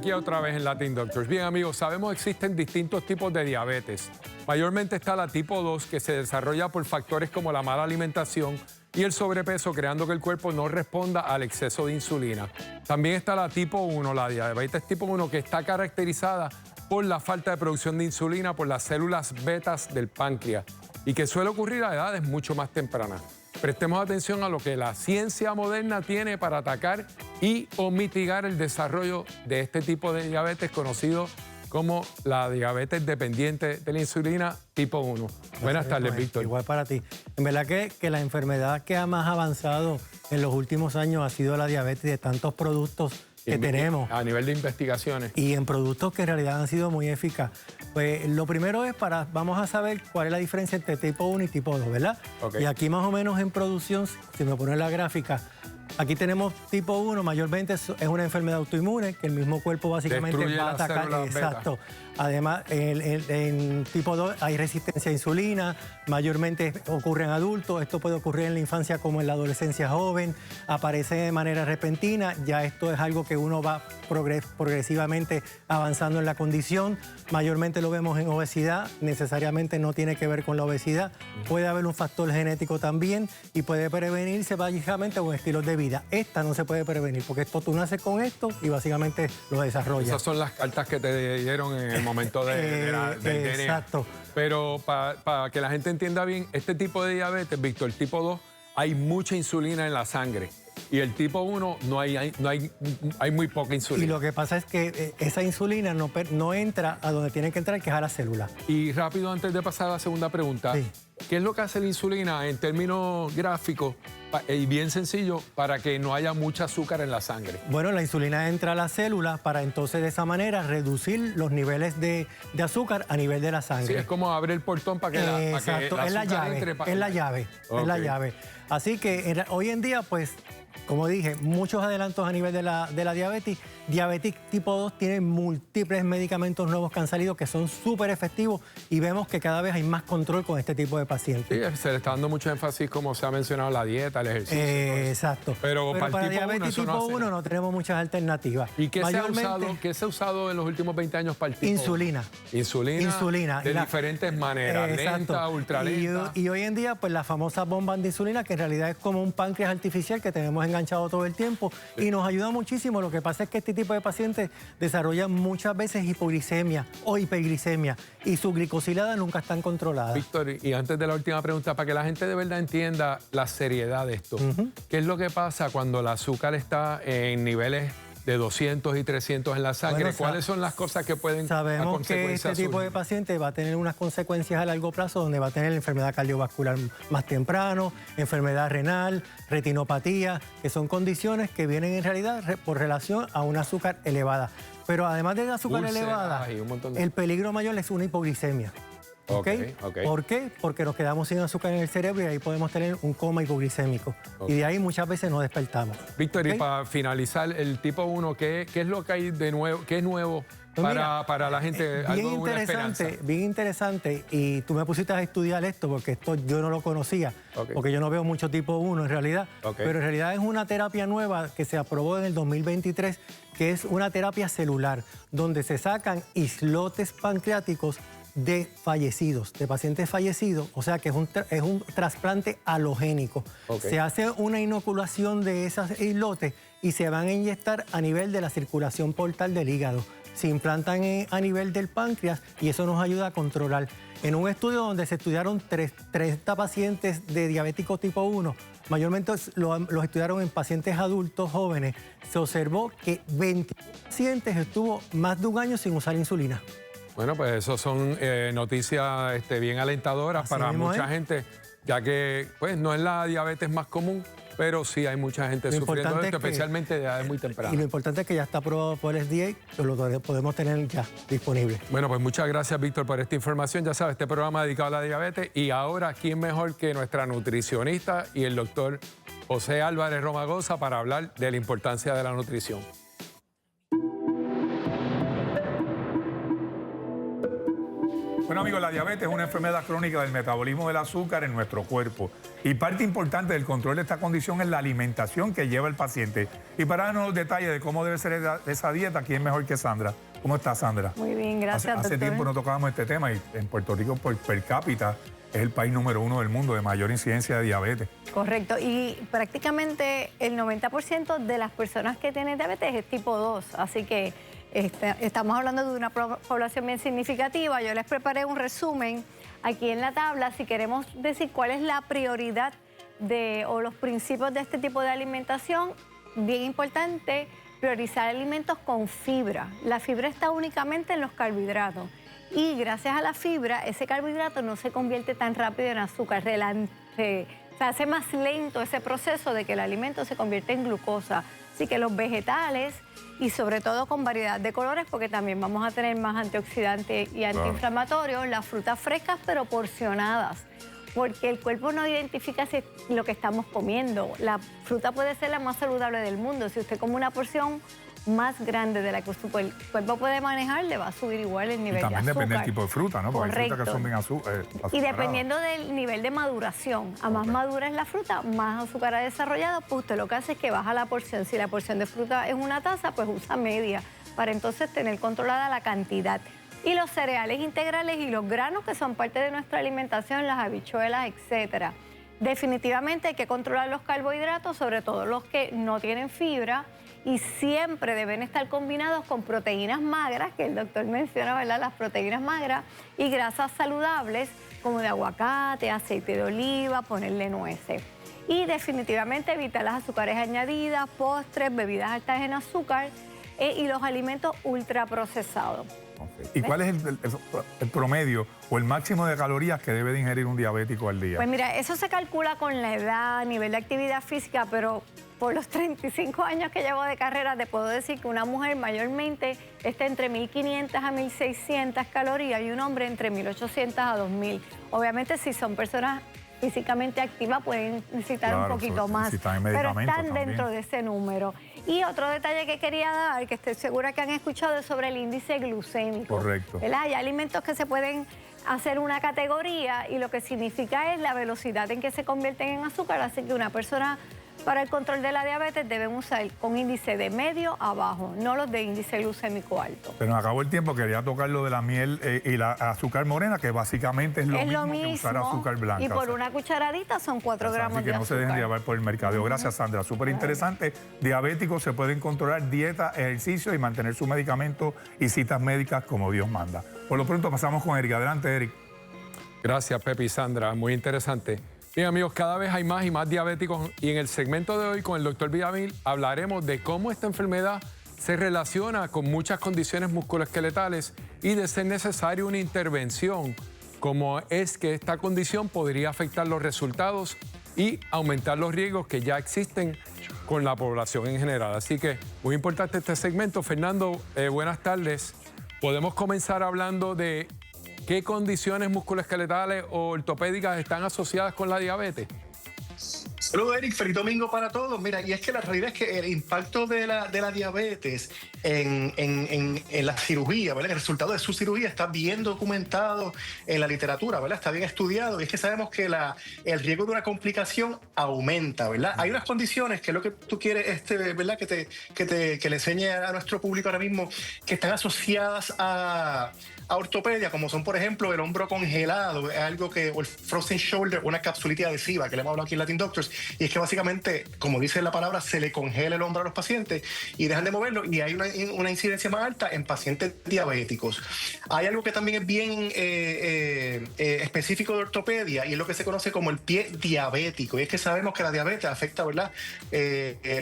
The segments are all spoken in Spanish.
aquí otra vez en Latin Doctors. Bien, amigos, sabemos que existen distintos tipos de diabetes. Mayormente está la tipo 2, que se desarrolla por factores como la mala alimentación y el sobrepeso, creando que el cuerpo no responda al exceso de insulina. También está la tipo 1, la diabetes tipo 1, que está caracterizada por la falta de producción de insulina por las células betas del páncreas y que suele ocurrir a edades mucho más tempranas. Prestemos atención a lo que la ciencia moderna tiene para atacar y o mitigar el desarrollo de este tipo de diabetes conocido como la diabetes dependiente de la insulina tipo 1. Buenas tardes, Víctor. Igual para ti. En verdad que la enfermedad que ha más avanzado en los últimos años ha sido la diabetes de tantos productos que tenemos. A nivel de investigaciones. Y en productos que en realidad han sido muy eficaces. Pues lo primero es vamos a saber cuál es la diferencia entre tipo 1 y tipo 2, ¿verdad? Okay. Y aquí más o menos en producción, si me ponen la gráfica, aquí tenemos tipo 1, mayormente es una enfermedad autoinmune que el mismo cuerpo básicamente destruye va a atacar. Exacto. Además, en tipo 2 hay resistencia a insulina, mayormente ocurre en adultos, esto puede ocurrir en la infancia como en la adolescencia joven, aparece de manera repentina, ya esto es algo que uno va progresivamente avanzando en la condición, mayormente lo vemos en obesidad, necesariamente no tiene que ver con la obesidad, puede haber un factor genético también y puede prevenirse básicamente con estilos de vida. Esta no se puede prevenir porque esto tú naces con esto y básicamente lo desarrollas. Esas son las cartas que te dieron en el momento del DNA. Exacto. Pero para que la gente entienda bien, este tipo de diabetes, Víctor, el tipo 2, hay mucha insulina en la sangre. Y el tipo 1 hay muy poca insulina. Y lo que pasa es que esa insulina no entra a donde tiene que entrar, que es a la célula. Y rápido, antes de pasar a la segunda pregunta, sí. ¿Qué es lo que hace la insulina en términos gráficos y bien sencillo para que no haya mucha azúcar en la sangre? Bueno, la insulina entra a la célula para entonces de esa manera reducir los niveles de azúcar a nivel de la sangre. Sí, es como abrir el portón para que exacto, la es la llave, entre. Es la llave, okay. Es la llave. Así que hoy en día, pues, como dije, muchos adelantos a nivel de la diabetes. Diabetes tipo 2 tiene múltiples medicamentos nuevos que han salido que son súper efectivos y vemos que cada vez hay más control con este tipo de pacientes. Sí, se le está dando mucho énfasis, como se ha mencionado, la dieta, el ejercicio. Exacto. Pero para diabetes tipo 1 no tenemos muchas alternativas. ¿Y qué se ha usado en los últimos 20 años para el tipo 1? Insulina. Insulina. De diferentes maneras, lenta, ultralenta. Y hoy en día, pues las famosas bombas de insulina, que en realidad es como un páncreas artificial que tenemos enganchado todo el tiempo y nos ayuda muchísimo. Lo que pasa es que este tipo de pacientes desarrollan muchas veces hipoglicemia o hiperglicemia y su glicosilada nunca están controladas. Víctor, y antes de la última pregunta, para que la gente de verdad entienda la seriedad de esto, ¿qué es lo que pasa cuando el azúcar está en niveles de 200 y 300 en la sangre? Bueno, ¿cuáles son las cosas que pueden sabemos que este tipo de paciente va a tener unas consecuencias a largo plazo donde va a tener enfermedad cardiovascular más temprano, enfermedad renal, retinopatía, que son condiciones que vienen en realidad por relación a un azúcar elevada. Pero además de la azúcar elevada, el peligro mayor es una hipoglicemia. ¿Okay? ¿Por qué? Porque nos quedamos sin azúcar en el cerebro y ahí podemos tener un coma hipoglicémico. Y de ahí muchas veces nos despertamos. Víctor, y para finalizar, el tipo 1, ¿qué es lo que hay de nuevo? ¿Qué es nuevo para la gente? Bien interesante. Y tú me pusiste a estudiar esto porque esto yo no lo conocía. Porque yo no veo mucho tipo 1 en realidad. Pero en realidad es una terapia nueva que se aprobó en el 2023, que es una terapia celular, donde se sacan islotes pancreáticos de fallecidos, de pacientes fallecidos, o sea que es un trasplante halogénico. Se hace una inoculación de esos islotes y se van a inyectar a nivel de la circulación portal del hígado. Se implantan a nivel del páncreas y eso nos ayuda a controlar. En un estudio donde se estudiaron 30 pacientes de diabético tipo 1, mayormente los estudiaron en pacientes adultos jóvenes, se observó que 20 pacientes estuvo más de un año sin usar insulina. Bueno, pues eso son noticias bien alentadoras para mucha gente, ya que pues no es la diabetes más común, pero sí hay mucha gente sufriendo de esto, especialmente de edades muy tempranas. Y lo importante es que ya está aprobado por el FDA, lo podemos tener ya disponible. Bueno, pues muchas gracias, Víctor, por esta información. Ya sabes, este programa dedicado a la diabetes. Y ahora, ¿quién mejor que nuestra nutricionista y el doctor José Álvarez Romagosa para hablar de la importancia de la nutrición? Bueno, amigos, la diabetes es una enfermedad crónica del metabolismo del azúcar en nuestro cuerpo. Y parte importante del control de esta condición es la alimentación que lleva el paciente. Y para darnos los detalles de cómo debe ser esa dieta, ¿quién mejor que Sandra? ¿Cómo está, Sandra? Muy bien, gracias, Hace tiempo no tocábamos este tema y en Puerto Rico por per cápita es el país número 1 del mundo de mayor incidencia de diabetes. Correcto, y prácticamente el 90% de las personas que tienen diabetes es tipo 2, así que estamos hablando de una población bien significativa. Yo les preparé un resumen aquí en la tabla si queremos decir cuál es la prioridad o los principios de este tipo de alimentación. Bien importante, priorizar alimentos con fibra. La fibra está únicamente en los carbohidratos y gracias a la fibra ese carbohidrato no se convierte tan rápido en azúcar, se hace más lento ese proceso de que el alimento se convierte en glucosa. Así que los vegetales y sobre todo con variedad de colores, porque también vamos a tener más antioxidantes y antiinflamatorios, las frutas frescas pero porcionadas, porque el cuerpo no identifica si lo que estamos comiendo. La fruta puede ser la más saludable del mundo. Si usted come una porción más grande de la que su cuerpo puede manejar, le va a subir igual el nivel de azúcar. Y también depende del tipo de fruta, ¿no? Porque hay frutas que son bien azucaradas. Y dependiendo del nivel de maduración, a más madura es la fruta, más azúcar ha desarrollado, pues usted lo que hace es que baja la porción. Si la porción de fruta es una taza, pues usa media, para entonces tener controlada la cantidad. Y los cereales integrales y los granos que son parte de nuestra alimentación, las habichuelas, etcétera. Definitivamente hay que controlar los carbohidratos, sobre todo los que no tienen fibra, y siempre deben estar combinados con proteínas magras, que el doctor menciona, ¿verdad? Las proteínas magras, y grasas saludables como de aguacate, aceite de oliva, ponerle nueces. Y definitivamente evitar las azúcares añadidas, postres, bebidas altas en azúcar y los alimentos ultraprocesados. ¿Y cuál es el promedio o el máximo de calorías que debe de ingerir un diabético al día? Pues mira, eso se calcula con la edad, nivel de actividad física, pero por los 35 años que llevo de carrera te puedo decir que una mujer mayormente está entre 1.500 a 1.600 calorías y un hombre entre 1.800 a 2.000. Obviamente si son personas físicamente activas pueden necesitar un poquito más, pero están dentro de ese número. Y otro detalle que quería dar, que estoy segura que han escuchado, es sobre el índice glucémico. Correcto. ¿Verdad? Hay alimentos que se pueden hacer una categoría y lo que significa es la velocidad en que se convierten en azúcar, así que una persona para el control de la diabetes deben usar con índice de medio a bajo, no los de índice glucémico alto. Pero nos acabó el tiempo, quería tocar lo de la miel y la azúcar morena, que básicamente es lo mismo que usar azúcar blanca. Y por una cucharadita son 4 gramos de azúcar. Así que no se dejen llevar por el mercadeo. Gracias, Sandra. Súper interesante. Diabéticos se pueden controlar dieta, ejercicio y mantener su medicamento y citas médicas como Dios manda. Por lo pronto pasamos con Eric. Adelante, Eric. Gracias, Pepe y Sandra. Muy interesante. Bien, amigos, cada vez hay más y más diabéticos y en el segmento de hoy con el doctor Villamil hablaremos de cómo esta enfermedad se relaciona con muchas condiciones musculoesqueletales y de ser necesaria una intervención, como es que esta condición podría afectar los resultados y aumentar los riesgos que ya existen con la población en general. Así que muy importante este segmento. Fernando, buenas tardes. Podemos comenzar hablando de ¿qué condiciones musculoesqueletales o ortopédicas están asociadas con la diabetes? Saludos, Eric. Feliz domingo para todos. Mira, y es que la realidad es que el impacto de la diabetes en la cirugía, ¿verdad? El resultado de su cirugía está bien documentado en la literatura, ¿verdad? Está bien estudiado. Y es que sabemos que el riesgo de una complicación aumenta, ¿verdad? Hay unas condiciones, que es lo que tú quieres, ¿verdad? Que le enseñe a nuestro público ahora mismo, que están asociadas a ortopedia, como son, por ejemplo, el hombro congelado, es algo o el frozen shoulder, una capsulitis adhesiva, que le hemos hablado aquí en Latin Doctors, y es que básicamente, como dice la palabra, se le congela el hombro a los pacientes y dejan de moverlo, y hay una incidencia más alta en pacientes diabéticos. Hay algo que también es bien específico de ortopedia, y es lo que se conoce como el pie diabético, y es que sabemos que la diabetes afecta, ¿verdad?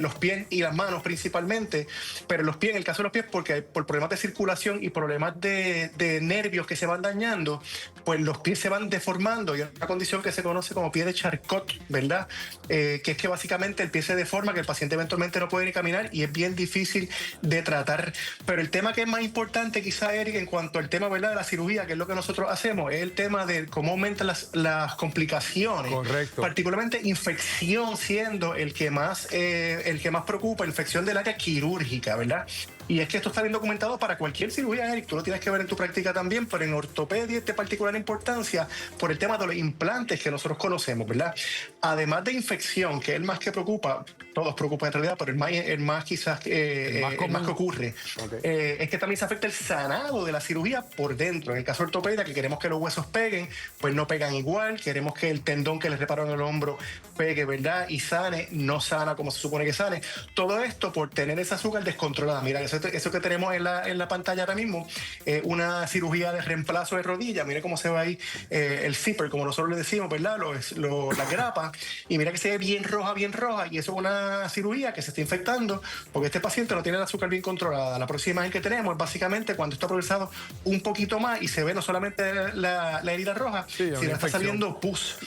Los pies y las manos principalmente, pero los pies, en el caso de los pies, porque por problemas de circulación y problemas de nervios que se van dañando, pues los pies se van deformando, y hay una condición que se conoce como pie de Charcot, ¿verdad? Que es que básicamente el pie se deforma, que el paciente eventualmente no puede ni caminar y es bien difícil de tratar. Pero el tema que es más importante quizá, Eric, en cuanto al tema, ¿verdad?, de la cirugía, que es lo que nosotros hacemos, es el tema de cómo aumentan las complicaciones. Correcto. Particularmente infección siendo el que más preocupa, infección del área quirúrgica, ¿verdad? Y es que esto está bien documentado para cualquier cirugía, Eric, tú lo tienes que ver en tu práctica también, pero en ortopedia es de particular importancia por el tema de los implantes que nosotros conocemos, ¿verdad? Además de infección, que es el más que preocupa, todos preocupan en realidad, pero el más quizás, el más que ocurre, es que también se afecta el sanado de la cirugía por dentro. En el caso de ortopedia, que queremos que los huesos peguen, pues no pegan igual, queremos que el tendón que les repararon el hombro pegue, ¿verdad? Y sane, no sana como se supone que sane. Todo esto por tener esa azúcar descontrolada. Mira, eso que tenemos en la pantalla ahora mismo, una cirugía de reemplazo de rodilla. Mire cómo se ve ahí el zipper, como nosotros le decimos, ¿verdad? La grapa. Y mira que se ve bien roja, y eso es una cirugía que se está infectando porque este paciente no tiene el azúcar bien controlada. La próxima imagen que tenemos es básicamente cuando está progresado un poquito más y se ve no solamente la herida roja, sino está saliendo pus.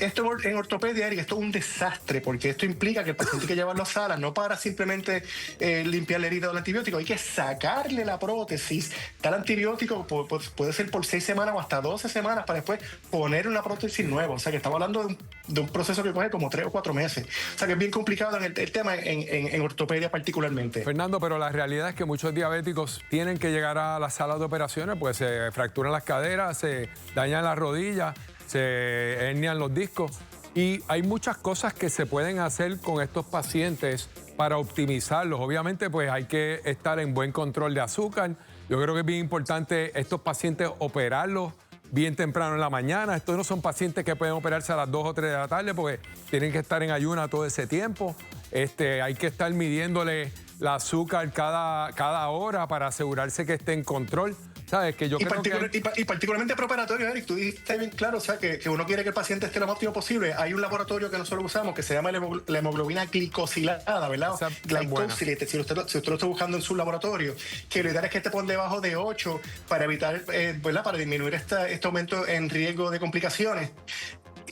Esto en ortopedia, Eric, esto es un desastre porque esto implica que el paciente que lleva a la sala no para simplemente limpiar la herida del antibiótico, hay que sacarle la prótesis, tal antibiótico puede ser por 6 semanas o hasta 12 semanas para después poner una prótesis nueva. O sea que estamos hablando de un proceso que coge como 3 o 4 meses. O sea que es bien complicado el tema en ortopedia particularmente. Fernando, pero la realidad es que muchos diabéticos tienen que llegar a las salas de operaciones, pues se fracturan las caderas, se dañan las rodillas, se hernian los discos. Y hay muchas cosas que se pueden hacer con estos pacientes para optimizarlos. Obviamente, pues hay que estar en buen control de azúcar. Yo creo que es bien importante estos pacientes operarlos bien temprano en la mañana. Estos no son pacientes que pueden operarse a las 2 o 3 de la tarde porque tienen que estar en ayuna todo ese tiempo. Hay que estar midiéndole el azúcar cada hora para asegurarse que esté en control. ¿Sabes? Que yo creo y particularmente preoperatorio, Eric, tú dijiste bien claro, o sea, que uno quiere que el paciente esté lo más óptimo posible. Hay un laboratorio que nosotros usamos que se llama la hemoglobina glicosilada, ¿verdad? Glycosilate, si usted lo está buscando en su laboratorio, que lo ideal es que esté por debajo de 8 para evitar, ¿verdad? Para disminuir este aumento en riesgo de complicaciones.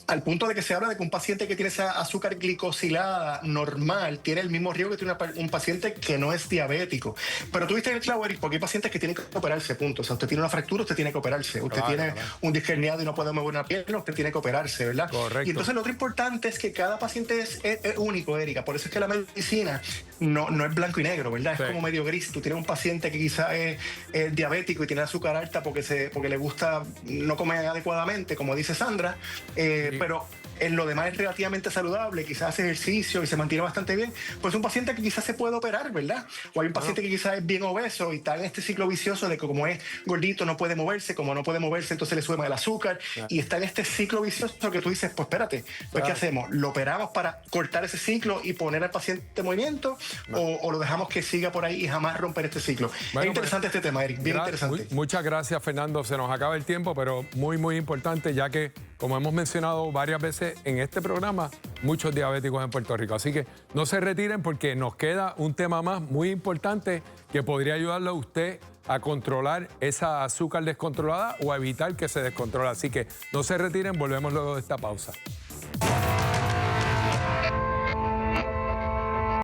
Al punto de que se habla de que un paciente que tiene esa azúcar glicosilada normal tiene el mismo riesgo que tiene un paciente que no es diabético. Pero tú viste en el clavo, Eric, porque hay pacientes que tienen que operarse, punto. O sea, usted tiene una fractura, usted tiene que operarse. Usted tiene un disco herniado y no puede mover una pierna, usted tiene que operarse, ¿verdad? Correcto. Y entonces lo otro importante es que cada paciente es único, Erika. Por eso es que la medicina no es blanco y negro, ¿verdad? Es como medio gris. Tú tienes un paciente que quizás es diabético y tiene azúcar alta porque le gusta no comer adecuadamente, como dice Sandra, pero en lo demás es relativamente saludable, quizás hace ejercicio y se mantiene bastante bien, pues un paciente que quizás se puede operar, ¿verdad? O hay un paciente que quizás es bien obeso y está en este ciclo vicioso de que como es gordito no puede moverse, como no puede moverse entonces le sube más el azúcar y está en este ciclo vicioso que tú dices, pues espérate, pues ¿qué hacemos? ¿Lo operamos para cortar ese ciclo y poner al paciente en movimiento o lo dejamos que siga por ahí y jamás romper este ciclo? Es interesante este tema, Eric, bien interesante. Muchas gracias, Fernando. Se nos acaba el tiempo, pero muy importante, ya que, como hemos mencionado varias veces en este programa, muchos diabéticos en Puerto Rico. Así que no se retiren porque nos queda un tema más muy importante que podría ayudarle a usted a controlar esa azúcar descontrolada o a evitar que se descontrole. Así que no se retiren, volvemos luego de esta pausa.